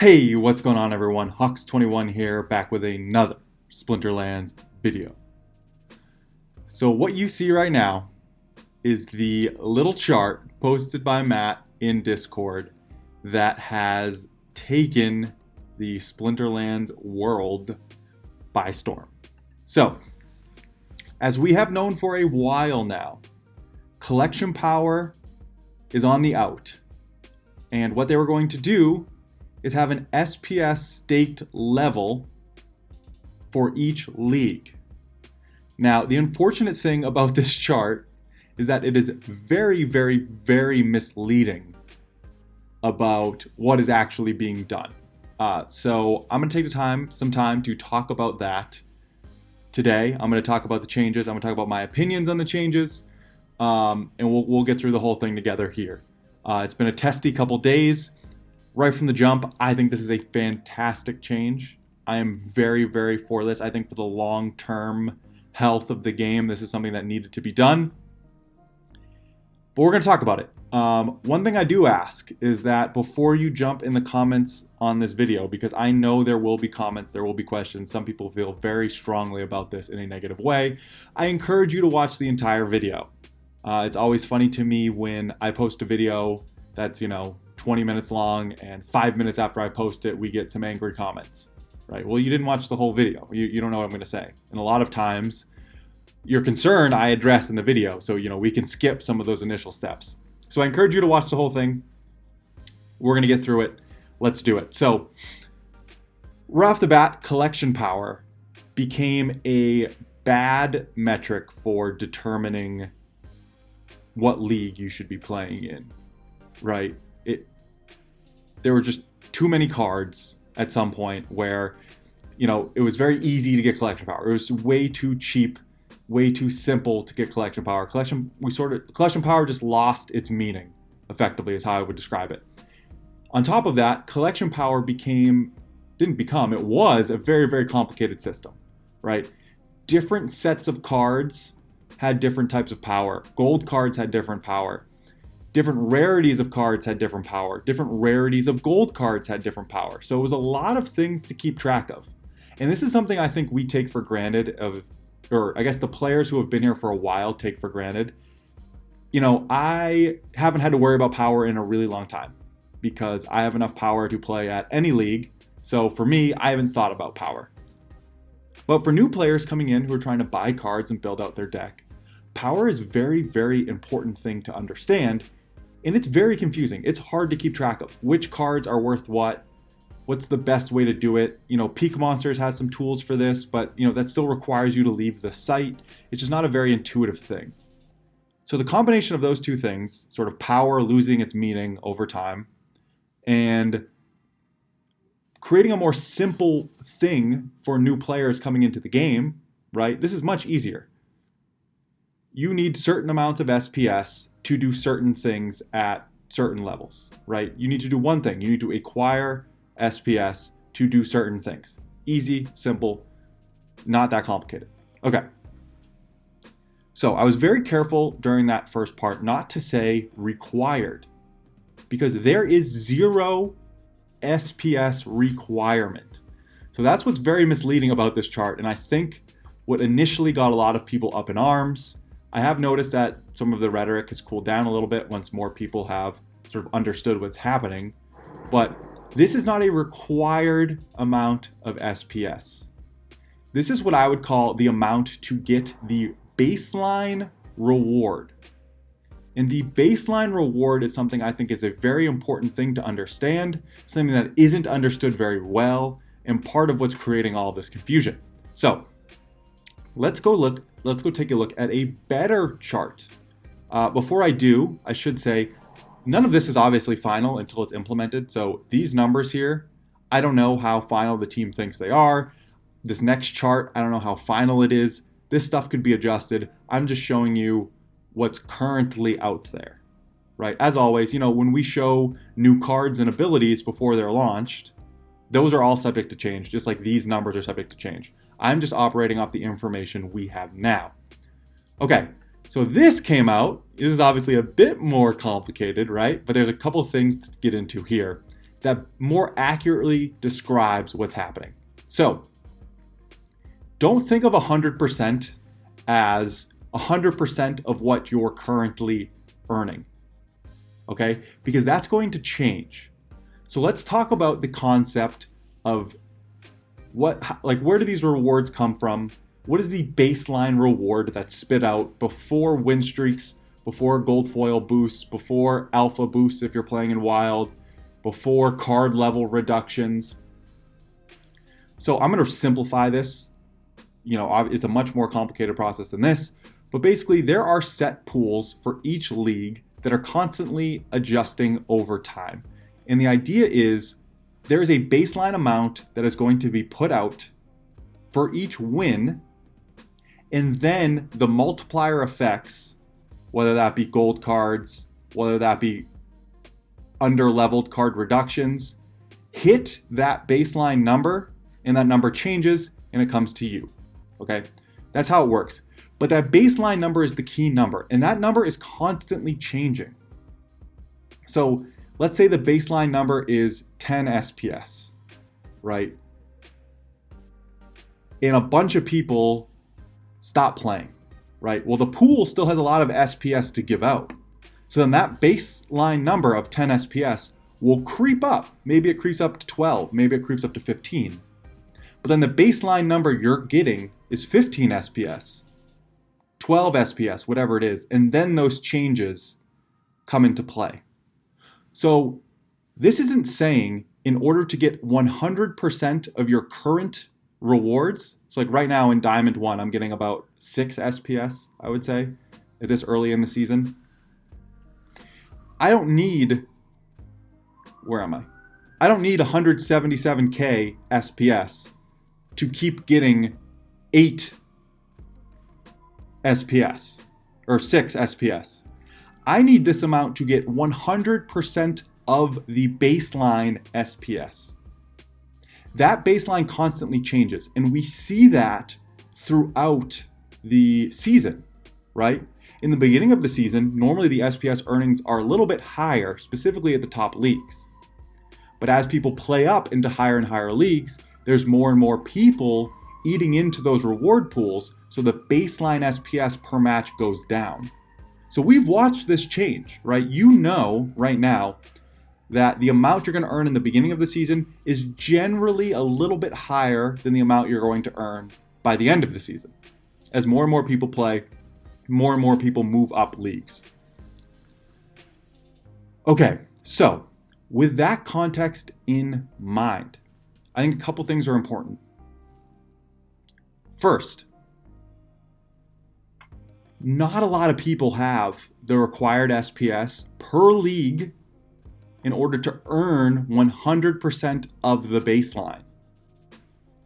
Hey, what's going on everyone? Hux21 here, back with another Splinterlands video. So what you see right now is the little chart posted by Matt in Discord that has taken the Splinterlands world by storm. So, as we have known for a while now, collection power is on the out. And what they were going to do is have an SPS staked level for each league. Now, the unfortunate thing about this chart is that it is very, very, very misleading about what is actually being done. So I'm going to take some time to talk about that today. I'm going to talk about the changes. I'm going to talk about my opinions on the changes, and we'll get through the whole thing together here. It's been a testy couple days. Right from the jump, I think this is a fantastic change. I am very, very for this. I think for the long-term health of the game, this is something that needed to be done. But we're going to talk about it. One thing I do ask is that before you jump in the comments on this video, because I know there will be comments, there will be questions, some people feel very strongly about this in a negative way, I encourage you to watch the entire video. It's always funny to me when I post a video that's, 20 minutes long, and 5 minutes after I post it, we get some angry comments, right? Well, you didn't watch the whole video. You don't know what I'm going to say. And a lot of times, your concern I address in the video, so, we can skip some of those initial steps. So I encourage you to watch the whole thing. We're going to get through it. Let's do it. So, right off the bat, collection power became a bad metric for determining what league you should be playing in, right? There were just too many cards at some point where, it was very easy to get collection power. It was way too cheap, way too simple to get collection power. Collection power just lost its meaning, effectively, is how I would describe it. On top of that, collection power it was a very, very complicated system, right? Different sets of cards had different types of power. Gold cards had different power. Different rarities of cards had different power. Different rarities of gold cards had different power. So it was a lot of things to keep track of. And this is something I think we take for granted, or I guess the players who have been here for a while take for granted. I haven't had to worry about power in a really long time because I have enough power to play at any league. So for me, I haven't thought about power. But for new players coming in who are trying to buy cards and build out their deck, power is a very, very important thing to understand. And it's very confusing. It's hard to keep track of which cards are worth what's the best way to do it. Peak Monsters has some tools for this, but that still requires you to leave the site. It's just not a very intuitive thing. So the combination of those two things, sort of power losing its meaning over time, and creating a more simple thing for new players coming into the game, right? This is much easier. You need certain amounts of SPS to do certain things at certain levels, right? You need to do one thing. You need to acquire SPS to do certain things. Easy, simple, not that complicated. Okay. So I was very careful during that first part not to say required, because there is 0 SPS requirement. So that's what's very misleading about this chart. And I think what initially got a lot of people up in arms. I have noticed that some of the rhetoric has cooled down a little bit once more people have sort of understood what's happening. But this is not a required amount of SPS. This is what I would call the amount to get the baseline reward. And the baseline reward is something I think is a very important thing to understand, something that isn't understood very well, and part of what's creating all this confusion. So let's go take a look at a better chart. Before I do, I should say, none of this is obviously final until it's implemented. So these numbers here, I don't know how final the team thinks they are. This next chart, I don't know how final it is. This stuff could be adjusted. I'm just showing you what's currently out there, right? As always, when we show new cards and abilities before they're launched, those are all subject to change, just like these numbers are subject to change. I'm just operating off the information we have now. Okay, so this came out. This is obviously a bit more complicated, right? But there's a couple of things to get into here. that more accurately describes what's happening. So don't think of 100% as 100% of what you're currently earning, okay? Because that's going to change. So let's talk about the concept of where do these rewards come from? What is the baseline reward that's spit out before win streaks, before gold foil boosts, before alpha boosts if you're playing in wild, before card level reductions? So I'm going to simplify this. It's a much more complicated process than this, but basically there are set pools for each league that are constantly adjusting over time. And the idea is there is a baseline amount that is going to be put out for each win, and then the multiplier effects, whether that be gold cards, whether that be under-leveled card reductions, hit that baseline number, and that number changes, and it comes to you, okay? That's how it works. But that baseline number is the key number, and that number is constantly changing. So let's say the baseline number is 10 SPS, right? And a bunch of people stop playing, right? Well, the pool still has a lot of SPS to give out. So then that baseline number of 10 SPS will creep up. Maybe it creeps up to 12, maybe it creeps up to 15. But then the baseline number you're getting is 15 SPS, 12 SPS, whatever it is. And then those changes come into play. So this isn't saying in order to get 100% of your current rewards, so like right now in Diamond 1, I'm getting about 6 SPS, I would say, at this early in the season. I don't need, where am I? I don't need 177k SPS to keep getting 8 SPS or 6 SPS. I need this amount to get 100% of the baseline SPS. That baseline constantly changes, and we see that throughout the season, right? In the beginning of the season, normally the SPS earnings are a little bit higher, specifically at the top leagues. But as people play up into higher and higher leagues, there's more and more people eating into those reward pools, so the baseline SPS per match goes down. So we've watched this change, right? You know right now that the amount you're going to earn in the beginning of the season is generally a little bit higher than the amount you're going to earn by the end of the season. As more and more people play, more and more people move up leagues. Okay, so with that context in mind, I think a couple things are important. First, not a lot of people have the required SPS per league in order to earn 100% of the baseline.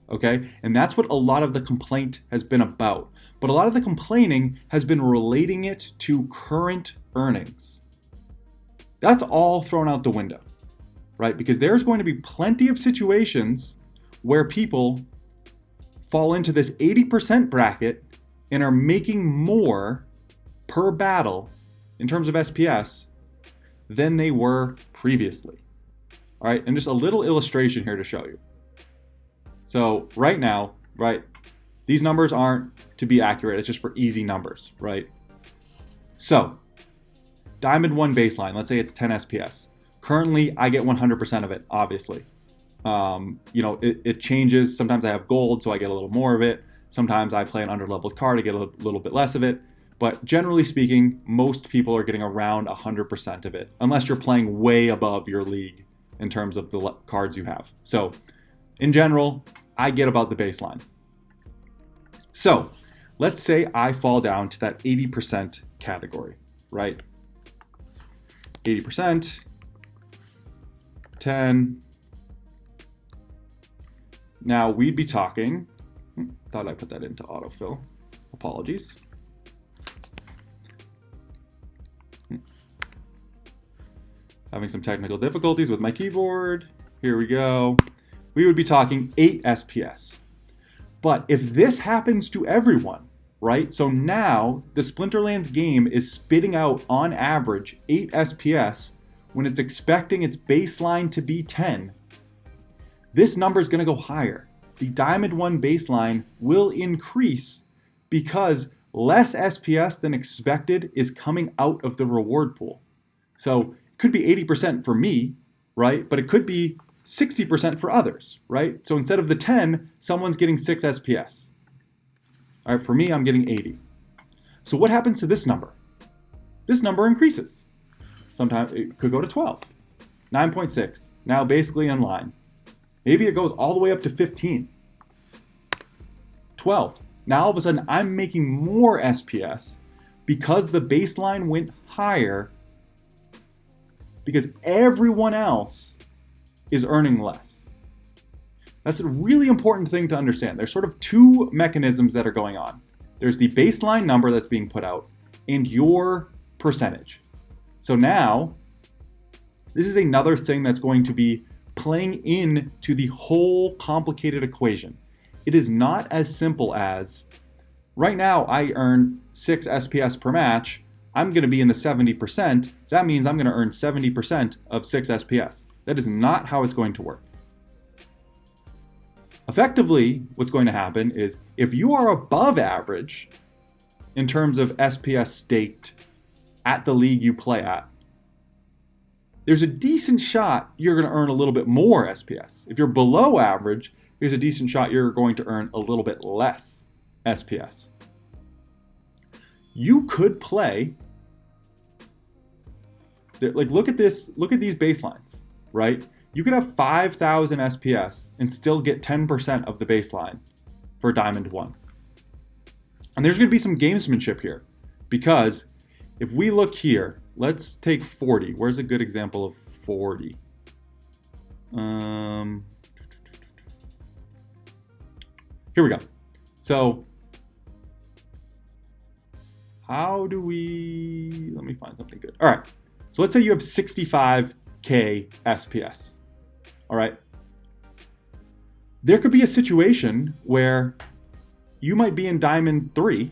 Okay? And that's what a lot of the complaint has been about. But a lot of the complaining has been relating it to current earnings. That's all thrown out the window, right? Because there's going to be plenty of situations where people fall into this 80% bracket and are making more per battle in terms of SPS than they were previously. All right, and just a little illustration here to show you. So right now, right, these numbers aren't to be accurate. It's just for easy numbers, right? So Diamond 1 baseline, let's say it's 10 SPS. Currently, I get 100% of it, obviously. It changes. Sometimes I have gold, so I get a little more of it. Sometimes I play an underleveled card, I get a little bit less of it. But generally speaking, most people are getting around 100% of it, unless you're playing way above your league in terms of the cards you have. So in general, I get about the baseline. So let's say I fall down to that 80% category, right? 80%, 10. Now we'd be talking, thought I put that into autofill. Apologies. Having some technical difficulties with my keyboard. Here we go. We would be talking 8 SPS. But if this happens to everyone, right? So now the Splinterlands game is spitting out on average 8 SPS when it's expecting its baseline to be 10, this number is going to go higher. The Diamond 1 baseline will increase because less SPS than expected is coming out of the reward pool. So it could be 80% for me, right? But it could be 60% for others, right? So instead of the 10, someone's getting 6 SPS. All right, for me, I'm getting 80. So what happens to this number? This number increases. Sometimes it could go to 12, 9.6, now basically in line. Maybe it goes all the way up to 15, 12. Now all of a sudden I'm making more SPS because the baseline went higher because everyone else is earning less. That's a really important thing to understand. There's sort of two mechanisms that are going on. There's the baseline number that's being put out and your percentage. So now, this is another thing that's going to be playing into the whole complicated equation. It is not as simple as, right now I earn 6 SPS per match, I'm going to be in the 70%, that means I'm going to earn 70% of 6 SPS. That is not how it's going to work. Effectively, what's going to happen is if you are above average in terms of SPS staked at the league you play at, there's a decent shot you're going to earn a little bit more SPS. If you're below average, there's a decent shot you're going to earn a little bit less SPS. You could play, like look at this, look at these baselines, right? You could have 5,000 SPS and still get 10% of the baseline for Diamond 1. And there's going to be some gamesmanship here because if we look here, let's take 40. Where's a good example of 40? Here we go. So how do we, let me find something good. All right. So let's say you have 65K SPS. All right. There could be a situation where you might be in Diamond 3.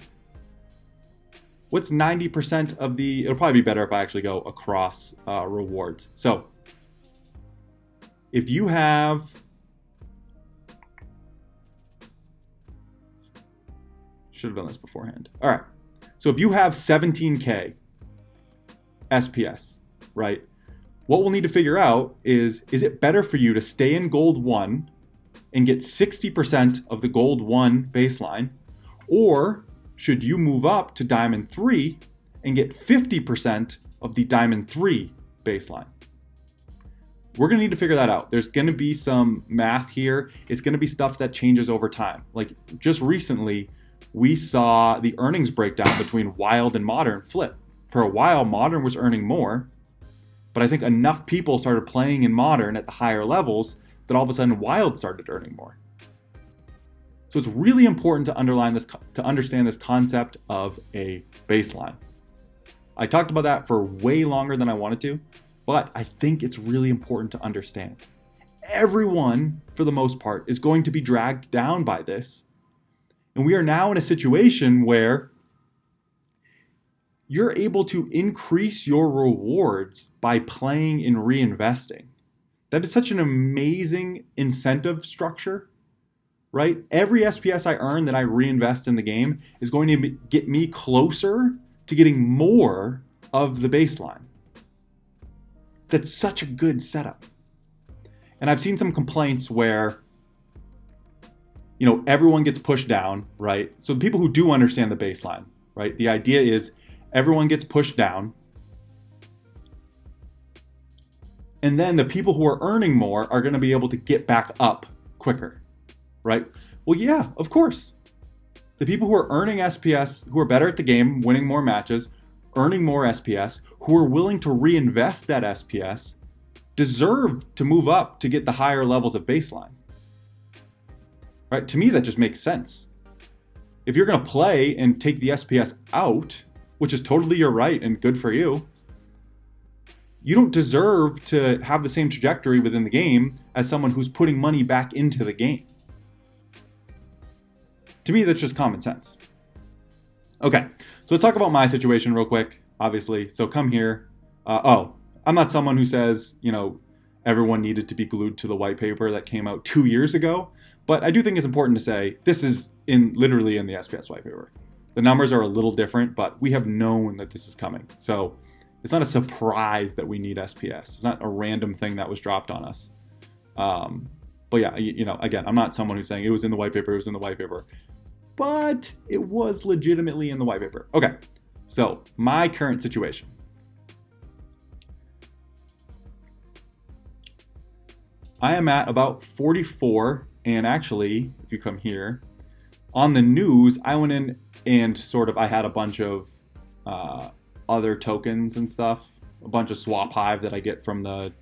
What's 90% of the, it'll probably be better if I actually go across rewards. So if you have, should have done this beforehand. All right. So if you have 17K SPS, right? What we'll need to figure out is it better for you to stay in Gold 1 and get 60% of the Gold 1 baseline, or should you move up to Diamond 3 and get 50% of the Diamond 3 baseline? We're going to need to figure that out. There's going to be some math here. It's going to be stuff that changes over time. Like just recently, we saw the earnings breakdown between Wild and Modern flip. For a while, Modern was earning more, but I think enough people started playing in Modern at the higher levels that all of a sudden Wild started earning more. So it's really important to understand this concept of a baseline. I talked about that for way longer than I wanted to, but I think it's really important to understand. Everyone, for the most part, is going to be dragged down by this. And we are now in a situation where you're able to increase your rewards by playing and reinvesting. That is such an amazing incentive structure, right? Every SPS I earn that I reinvest in the game is going to get me closer to getting more of the baseline. That's such a good setup. And I've seen some complaints where, you know, everyone gets pushed down, right? So the people who do understand the baseline, right? The idea is everyone gets pushed down. And then the people who are earning more are going to be able to get back up quicker, right? Well, yeah, of course. The people who are earning SPS, who are better at the game, winning more matches, earning more SPS, who are willing to reinvest that SPS, deserve to move up to get the higher levels of baseline. Right? To me, that just makes sense. If you're going to play and take the SPS out, which is totally your right and good for you, you don't deserve to have the same trajectory within the game as someone who's putting money back into the game. To me, that's just common sense. Okay, so let's talk about my situation real quick, obviously. So come here. I'm not someone who says, everyone needed to be glued to the white paper that came out 2 years ago, but I do think it's important to say this is literally in the SPS white paper. The numbers are a little different, but we have known that this is coming. So it's not a surprise that we need SPS. It's not a random thing that was dropped on us. But yeah, again, I'm not someone who's saying it was in the white paper, but it was legitimately in the white paper. Okay, so my current situation. I am at about 44, and actually, if you come here, on the news, I went in and I had a bunch of other tokens and stuff, a bunch of swap hive that I get from the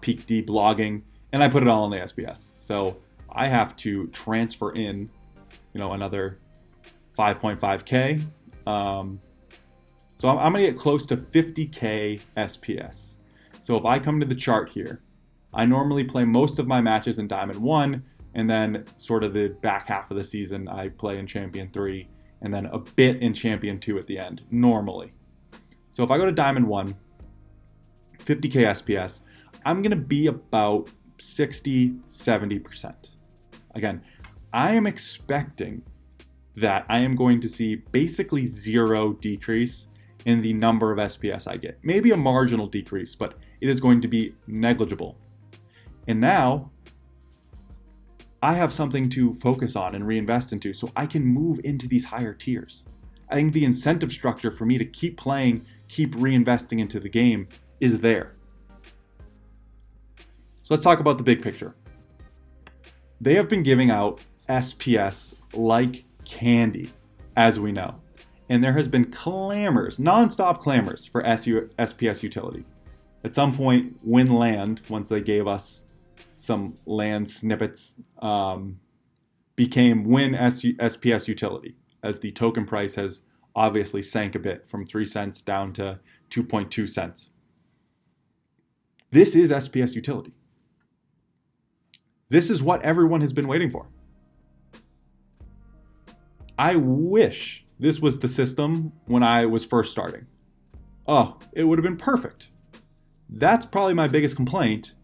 Peak D blogging, and I put it all in the SPS. So I have to transfer in, another 5.5K. So I'm going to get close to 50K SPS. So if I come to the chart here, I normally play most of my matches in Diamond 1, and then sort of the back half of the season I play in Champion 3, and then a bit in Champion 2 at the end, normally. So if I go to Diamond 1, 50K SPS, I'm going to be about 60-70%. Again, I am expecting that I am going to see basically zero decrease in the number of SPS I get. Maybe a marginal decrease, but it is going to be negligible. And now I have something to focus on and reinvest into so I can move into these higher tiers. I think the incentive structure for me to keep playing, keep reinvesting into the game is there. So let's talk about the big picture. They have been giving out SPS like candy, as we know. And there has been nonstop clamors for SPS utility. At some point, Win Land, once they gave us some land snippets, became Win SPS utility, as the token price has obviously sank a bit from 3 cents down to 2.2 cents. This is SPS utility. This is what everyone has been waiting for. I wish this was the system when I was first starting. Oh, it would have been perfect. That's probably my biggest complaint,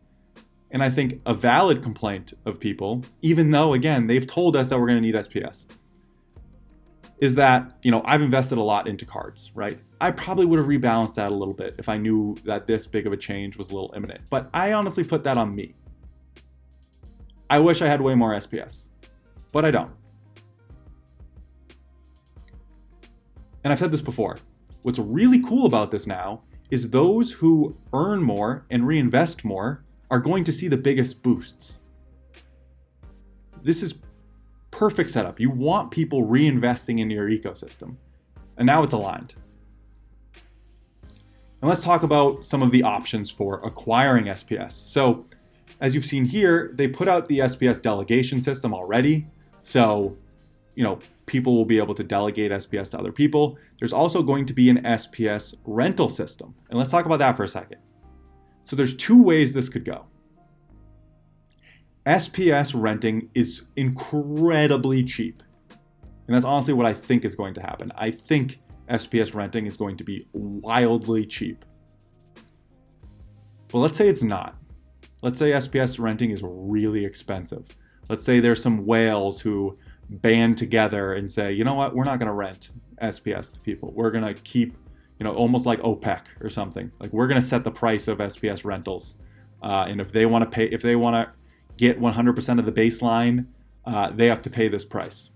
and I think a valid complaint of people, even though, again, they've told us that we're going to need SPS, is that, I've invested a lot into cards, right? I probably would have rebalanced that a little bit if I knew that this big of a change was a little imminent, but I honestly put that on me. I wish I had way more SPS, but I don't. And I've said this before, what's really cool about this now is those who earn more and reinvest more are going to see the biggest boosts. This is perfect setup. You want people reinvesting into your ecosystem. And now it's aligned. And let's talk about some of the options for acquiring SPS. So as you've seen here, they put out the SPS delegation system already. So, people will be able to delegate SPS to other people. There's also going to be an SPS rental system. And let's talk about that for a second. So there's 2 ways this could go. SPS renting is incredibly cheap. And that's honestly what I think is going to happen. I think SPS renting is going to be wildly cheap. But let's say it's not. Let's say SPS renting is really expensive. Let's say there's some whales who band together and say, you know what, we're not going to rent SPS to people. We're going to keep, almost like OPEC or something. Like, we're going to set the price of SPS rentals. And if they want to get 100% of the baseline, they have to pay this price.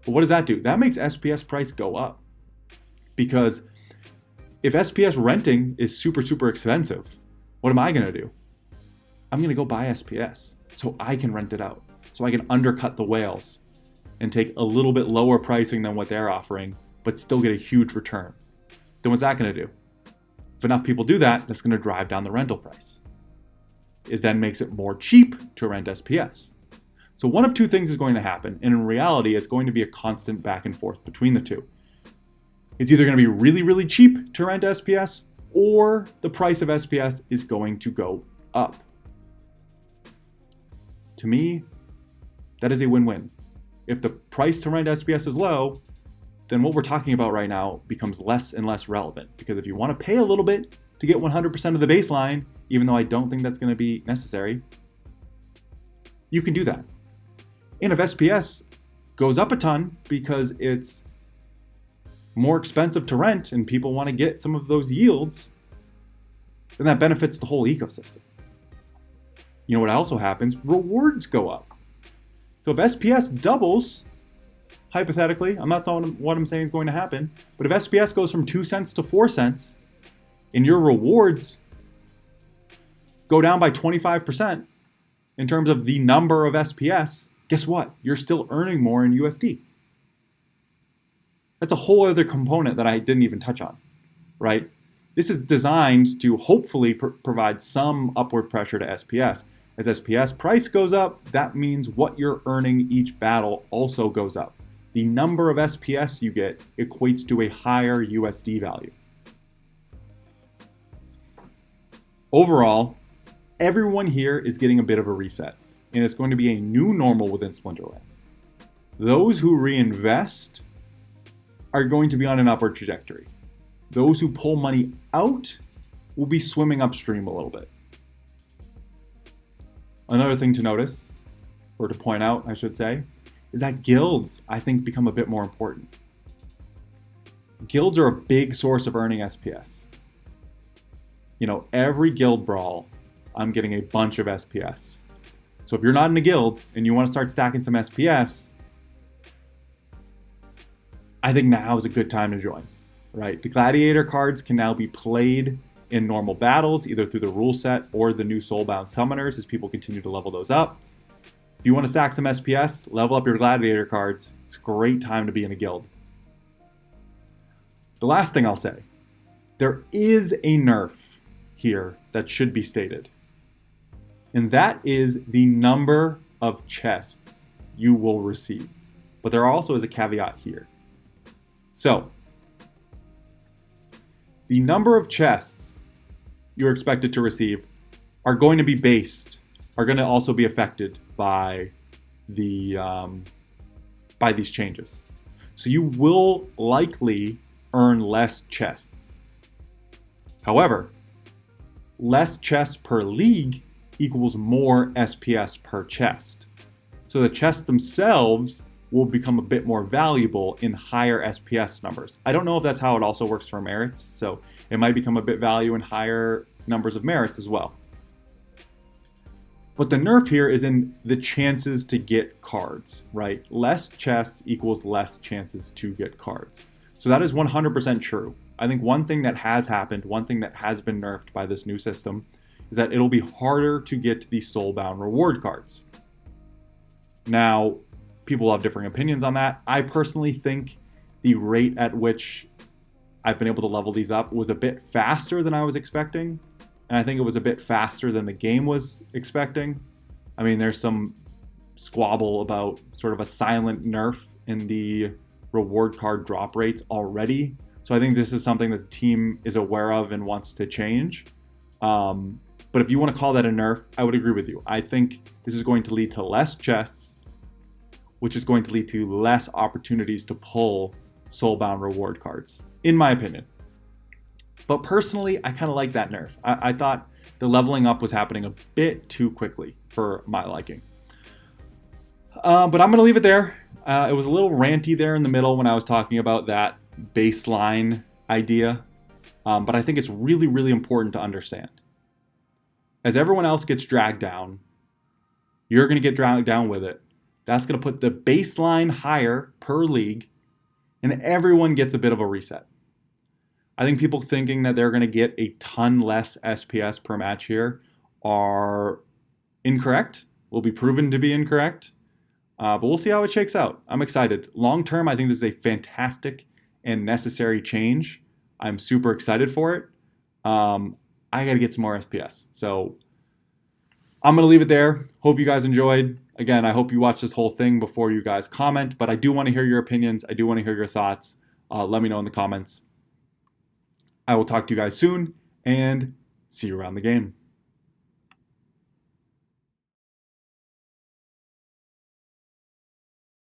But what does that do? That makes SPS price go up. Because if SPS renting is super, super expensive, what am I going to do? I'm going to go buy SPS so I can rent it out. So I can undercut the whales and take a little bit lower pricing than what they're offering, but still get a huge return. Then what's that going to do? If enough people do that, that's going to drive down the rental price. It then makes it more cheap to rent SPS. So one of 2 things is going to happen, and in reality, it's going to be a constant back and forth between the 2. It's either going to be really, really cheap to rent SPS, or the price of SPS is going to go up. To me, that is a win-win. If the price to rent SPS is low, then what we're talking about right now becomes less and less relevant. Because if you want to pay a little bit, to get 100% of the baseline, even though I don't think that's going to be necessary, you can do that. And if SPS goes up a ton because it's more expensive to rent and people want to get some of those yields, then that benefits the whole ecosystem. You know what also happens? Rewards go up. So if SPS doubles, hypothetically, I'm not saying what I'm saying is going to happen, but if SPS goes from 2 cents to 4 cents and your rewards go down by 25% in terms of the number of SPS, guess what? You're still earning more in USD. That's a whole other component that I didn't even touch on, right? This is designed to hopefully provide some upward pressure to SPS. As SPS price goes up, that means what you're earning each battle also goes up. The number of SPS you get equates to a higher USD value. Overall, everyone here is getting a bit of a reset, and it's going to be a new normal within Splinterlands. Those who reinvest are going to be on an upward trajectory. Those who pull money out will be swimming upstream a little bit. Another thing to notice, or to point out, I should say, is that guilds, I think, become a bit more important. Guilds are a big source of earning SPS. You know, every guild brawl, I'm getting a bunch of SPS. So if you're not in a guild and you want to start stacking some SPS, I think now is a good time to join, right? The gladiator cards can now be played in normal battles, either through the rule set or the new soulbound summoners as people continue to level those up. If you want to stack some SPS, level up your gladiator cards. It's a great time to be in a guild. The last thing I'll say, there is a nerf here that should be stated. And that is the number of chests you will receive. But there also is a caveat here. So, the number of chests you're expected to receive are going to also be affected by these changes. So you will likely earn less chests. However, less chests per league equals more SPS per chest. So the chests themselves will become a bit more valuable in higher SPS numbers. I don't know if that's how it also works for merits, so it might become a bit value in higher numbers of merits as well. But the nerf here is in the chances to get cards, right? Less chests equals less chances to get cards. So that is 100% true. I think one thing that has happened, one thing that has been nerfed by this new system, is that it'll be harder to get the soulbound reward cards. Now, people have differing opinions on that. I personally think the rate at which I've been able to level these up was a bit faster than I was expecting. And I think it was a bit faster than the game was expecting. I mean, there's some squabble about sort of a silent nerf in the reward card drop rates already. So I think this is something that the team is aware of and wants to change. But if you want to call that a nerf, I would agree with you. I think this is going to lead to less chests, which is going to lead to less opportunities to pull soulbound reward cards, in my opinion. But personally, I kind of like that nerf. I thought the leveling up was happening a bit too quickly for my liking. But I'm going to leave it there. It was a little ranty there in the middle when I was talking about that baseline idea. But I think it's really, really important to understand. As everyone else gets dragged down, you're going to get dragged down with it. That's going to put the baseline higher per league, and everyone gets a bit of a reset. I think people thinking that they're going to get a ton less SPS per match here are incorrect, will be proven to be incorrect, but we'll see how it shakes out. I'm excited. Long term, I think this is a fantastic and necessary change. I'm super excited for it. I got to get some more SPS. So I'm going to leave it there. Hope you guys enjoyed. Again, I hope you watch this whole thing before you guys comment, but I do want to hear your opinions. I do want to hear your thoughts. Let me know in the comments. I will talk to you guys soon, and see you around the game.